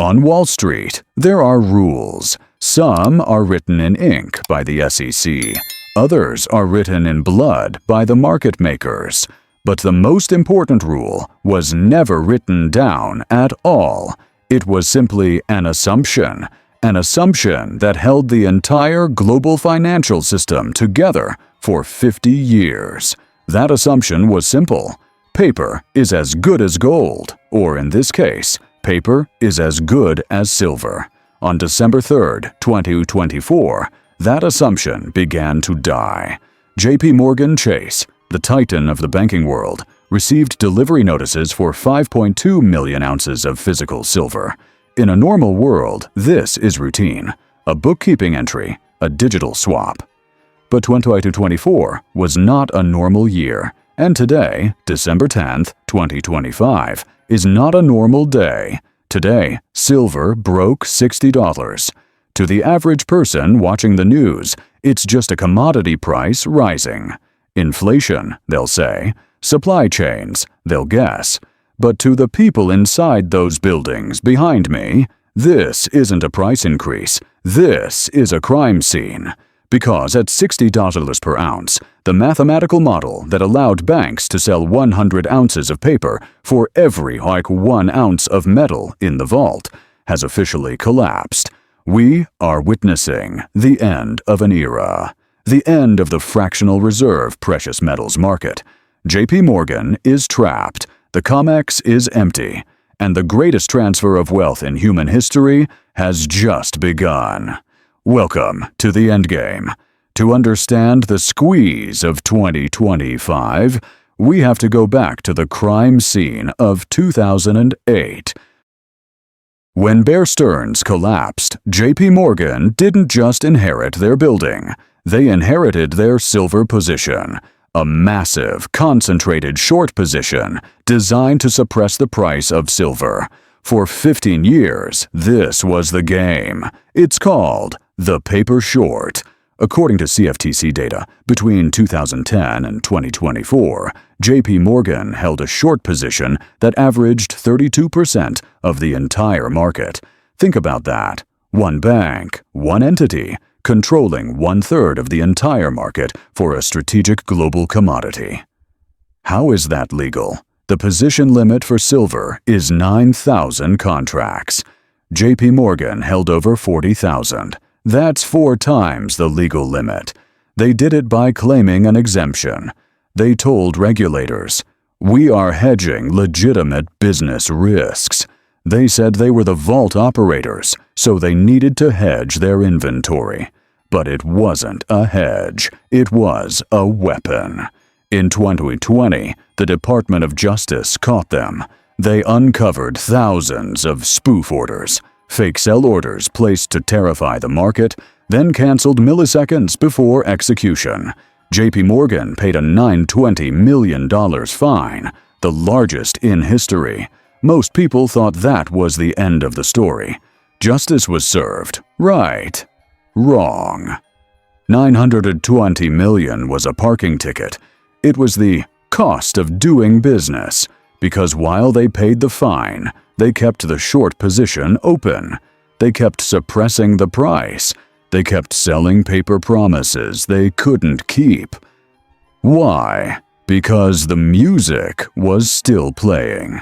On Wall Street, there are rules. Some are written in ink by the SEC. Others are written in blood by the market makers. But the most important rule was never written down at all. It was simply an assumption that held the entire global financial system together for 50 years. That assumption was simple. Paper is as good as gold, or in this case, paper is as good as silver. On December 3, 2024, that assumption began to die. J.P. Morgan Chase, the titan of the banking world, received delivery notices for 5.2 million ounces of physical silver. In a normal world, this is routine, a bookkeeping entry, a digital swap. But 2024 was not a normal year, and today, December 10, 2025, is not a normal day. Today, silver broke $60. To the average person watching the news, it's just a commodity price rising. Inflation, they'll say. Supply chains, they'll guess. But to the people inside those buildings behind me, this isn't a price increase. This is a crime scene. Because at $60 per ounce, the mathematical model that allowed banks to sell 100 ounces of paper for every 1 ounce of metal in the vault has officially collapsed. We are witnessing the end of an era. The end of the fractional reserve precious metals market. J.P. Morgan is trapped, the Comex is empty, and the greatest transfer of wealth in human history has just begun. Welcome to the endgame. To understand the squeeze of 2025, we have to go back to the crime scene of 2008. When Bear Stearns collapsed, J.P. Morgan didn't just inherit their building. They inherited their silver position, a massive, concentrated short position designed to suppress the price of silver. For 15 years, this was the game. It's called the paper short. According to CFTC data, between 2010 and 2024, J.P. Morgan held a short position that averaged 32% of the entire market. Think about that. One bank, one entity, controlling 1/3 of the entire market for a strategic global commodity. How is that legal? The position limit for silver is 9,000 contracts. J.P. Morgan held over 40,000. That's 4 times the legal limit. They did it by claiming an exemption. They told regulators, "We are hedging legitimate business risks." They said they were the vault operators, so they needed to hedge their inventory. But it wasn't a hedge. It was a weapon. In 2020, the Department of Justice caught them. They uncovered thousands of spoof orders, fake sell orders placed to terrify the market, then canceled milliseconds before execution. J.P. Morgan paid a $920 million fine, the largest in history. Most people thought that was the end of the story. Justice was served. Right. Wrong. $920 million was a parking ticket. It was the cost of doing business, because while they paid the fine, they kept the short position open. They kept suppressing the price. They kept selling paper promises they couldn't keep. Why? Because the music was still playing.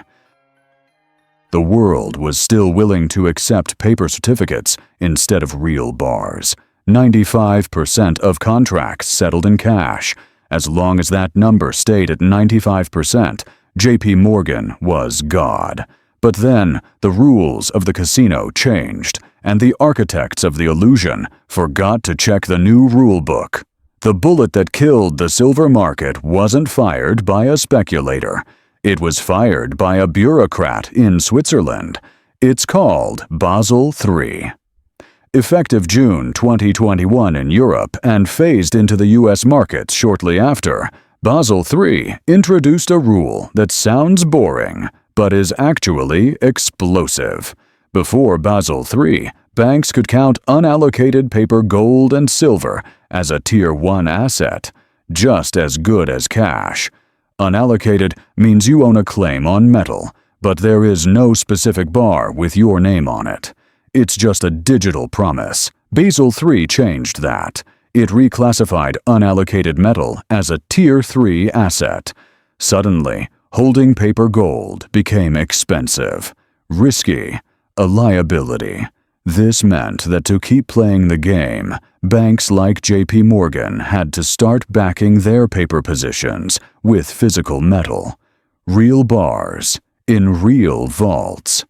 The world was still willing to accept paper certificates instead of real bars. 95% of contracts settled in cash. As long as that number stayed at 95%, J.P. Morgan was God. But then, the rules of the casino changed, and the architects of the illusion forgot to check the new rule book. The bullet that killed the silver market wasn't fired by a speculator. It was fired by a bureaucrat in Switzerland. It's called Basel III. Effective June 2021 in Europe and phased into the U.S. markets shortly after, Basel III introduced a rule that sounds boring, but is actually explosive. Before Basel III, banks could count unallocated paper gold and silver as a Tier 1 asset, just as good as cash. Unallocated means you own a claim on metal, but there is no specific bar with your name on it. It's just a digital promise. Basel III changed that. It reclassified unallocated metal as a Tier 3 asset. Suddenly, holding paper gold became expensive, risky, a liability. This meant that to keep playing the game, banks like JP Morgan had to start backing their paper positions with physical metal. Real bars in real vaults.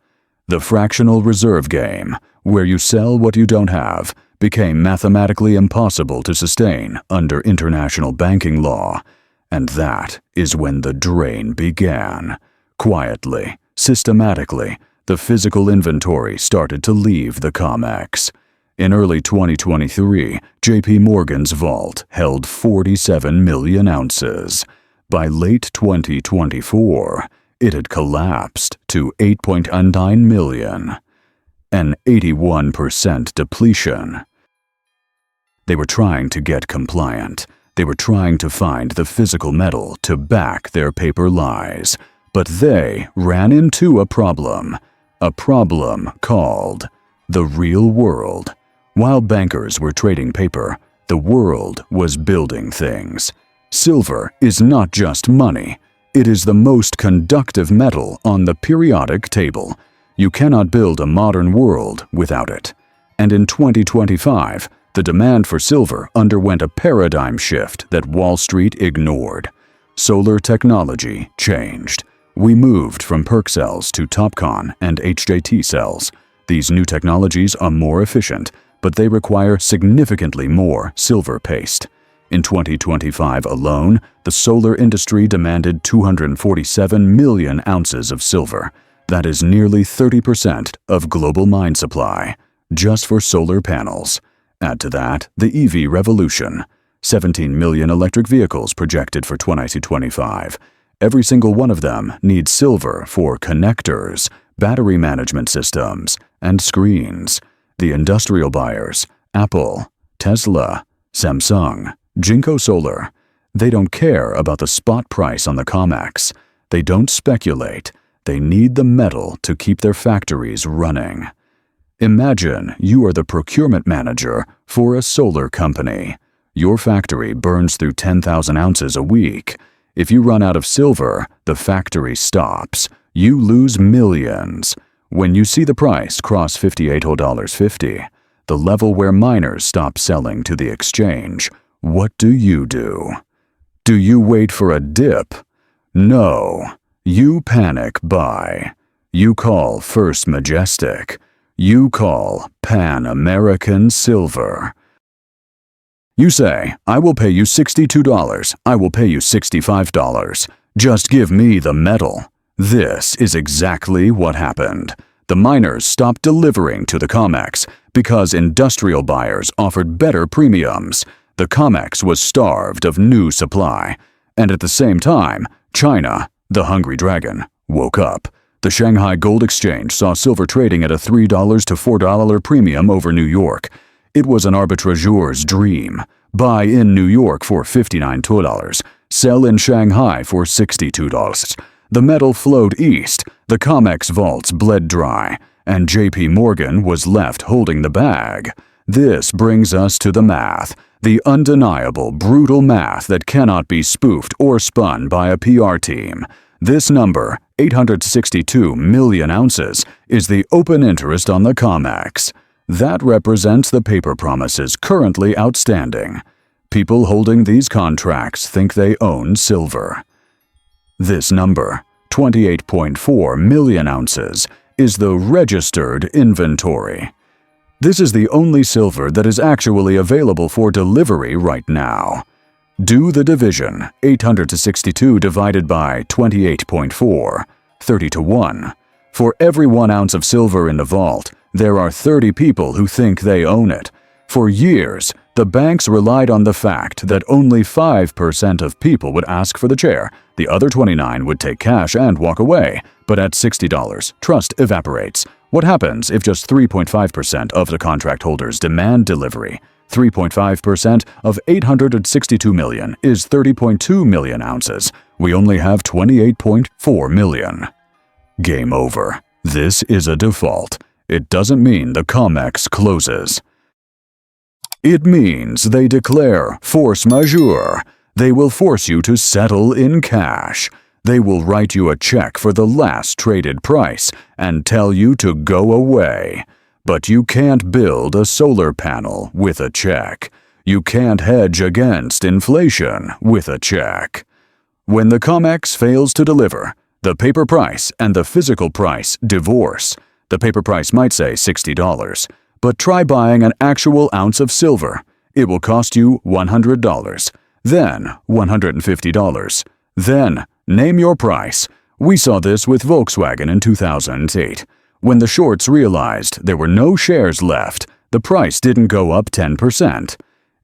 The fractional reserve game, where you sell what you don't have, became mathematically impossible to sustain under international banking law. And that is when the drain began. Quietly, systematically, the physical inventory started to leave the Comex. In early 2023, JP Morgan's vault held 47 million ounces. By late 2024, it had collapsed to 8.9 million. An 81% depletion. They were trying to get compliant. They were trying to find the physical metal to back their paper lies. But they ran into a problem called the real world. While bankers were trading paper, the world was building things. Silver is not just money. It is the most conductive metal on the periodic table. You cannot build a modern world without it. And in 2025, the demand for silver underwent a paradigm shift that Wall Street ignored. Solar technology changed. We moved from PERC cells to TOPCon and HJT cells. These new technologies are more efficient, but they require significantly more silver paste. In 2025 alone, the solar industry demanded 247 million ounces of silver. That is nearly 30% of global mine supply, just for solar panels. Add to that the EV revolution. 17 million electric vehicles projected for 2025. Every single one of them needs silver for connectors, battery management systems, and screens. The industrial buyers, Apple, Tesla, Samsung, Jinko Solar, they don't care about the spot price on the Comex. They don't speculate. They need the metal to keep their factories running. Imagine you are the procurement manager for a solar company. Your factory burns through 10,000 ounces a week. If you run out of silver, the factory stops. You lose millions. When you see the price cross $58.50, the level where miners stop selling to the exchange, what do? Do you wait for a dip? No. You panic buy. You call First Majestic. You call Pan American Silver. You say, I will pay you $62. I will pay you $65. Just give me the metal. This is exactly what happened. The miners stopped delivering to the Comex because industrial buyers offered better premiums. The Comex was starved of new supply. And at the same time, China, the hungry dragon, woke up. The Shanghai Gold Exchange saw silver trading at a $3 to $4 premium over New York. It was an arbitrageur's dream. Buy in New York for $59, sell in Shanghai for $62. The metal flowed east, the Comex vaults bled dry, and JP Morgan was left holding the bag. This brings us to the math, the undeniable, brutal math that cannot be spoofed or spun by a PR team. This number, 862 million ounces, is the open interest on the Comex. That represents the paper promises currently outstanding. People holding these contracts think they own silver. This number, 28.4 million ounces, is the registered inventory. This is the only silver that is actually available for delivery right now. Do the division, 862 divided by 28.4, 30 to 1. For every 1 ounce of silver in the vault, there are 30 people who think they own it. For years, the banks relied on the fact that only 5% of people would ask for the chair. The other 29 would take cash and walk away. But at $60, trust evaporates. What happens if just 3.5% of the contract holders demand delivery? 3.5% of 862 million is 30.2 million ounces. We only have 28.4 million. Game over. This is a default. It doesn't mean the Comex closes. It means they declare force majeure. They will force you to settle in cash. They will write you a check for the last traded price and tell you to go away. But you can't build a solar panel with a check. You can't hedge against inflation with a check. When the Comex fails to deliver, the paper price and the physical price divorce. The paper price might say $60, but try buying an actual ounce of silver. It will cost you $100, then $150. Then, name your price. We saw this with Volkswagen in 2008. When the shorts realized there were no shares left, the price didn't go up 10%.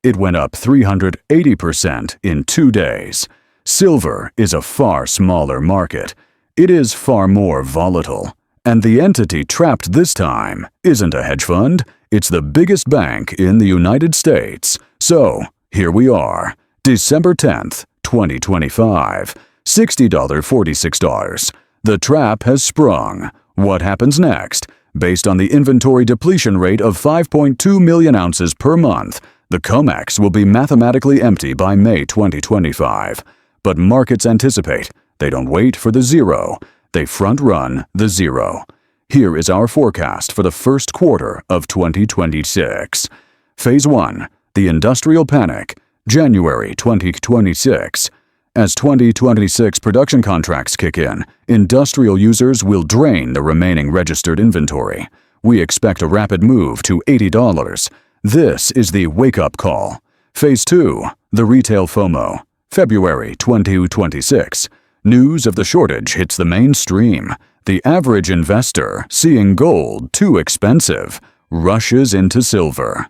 It went up 380% in 2 days. Silver is a far smaller market. It is far more volatile. And the entity trapped this time isn't a hedge fund, it's the biggest bank in the United States. So, here we are, December 10th, 2025, $60.46. The trap has sprung. What happens next? Based on the inventory depletion rate of 5.2 million ounces per month, the Comex will be mathematically empty by May 2025. But markets anticipate. They don't wait for the zero. They front-run the zero. Here is our forecast for the first quarter of 2026. Phase 1. The Industrial Panic, January 2026. As 2026 production contracts kick in, industrial users will drain the remaining registered inventory. We expect a rapid move to $80. This is the wake-up call. Phase 2. The Retail FOMO, February 2026. News of the shortage hits the mainstream. The average investor, seeing gold too expensive, rushes into silver.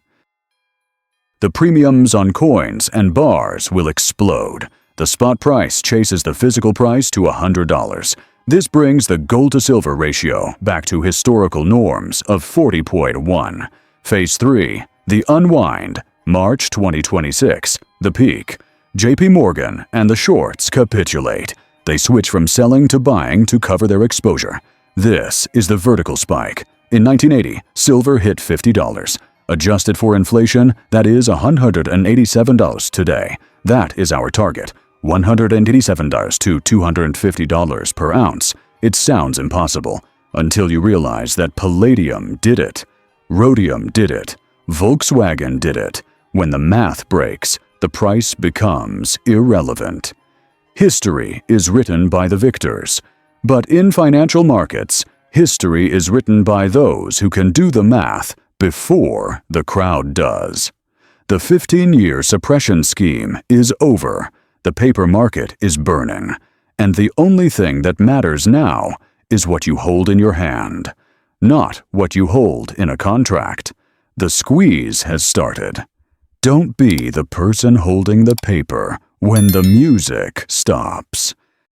The premiums on coins and bars will explode. The spot price chases the physical price to $100. This brings the gold-to-silver ratio back to historical norms of 40.1. Phase 3. The unwind, March 2026. The peak. JP Morgan and the shorts capitulate. They switch from selling to buying to cover their exposure. This is the vertical spike. In 1980, silver hit $50. Adjusted for inflation, that is $187 today. That is our target, $187 to $250 per ounce. It sounds impossible until you realize that palladium did it, rhodium did it, Volkswagen did it. When the math breaks, the price becomes irrelevant. History is written by the victors. But in financial markets, history is written by those who can do the math before the crowd does. The 15-year suppression scheme is over. The paper market is burning. And the only thing that matters now is what you hold in your hand, not what you hold in a contract. The squeeze has started. Don't be the person holding the paper when the music stops.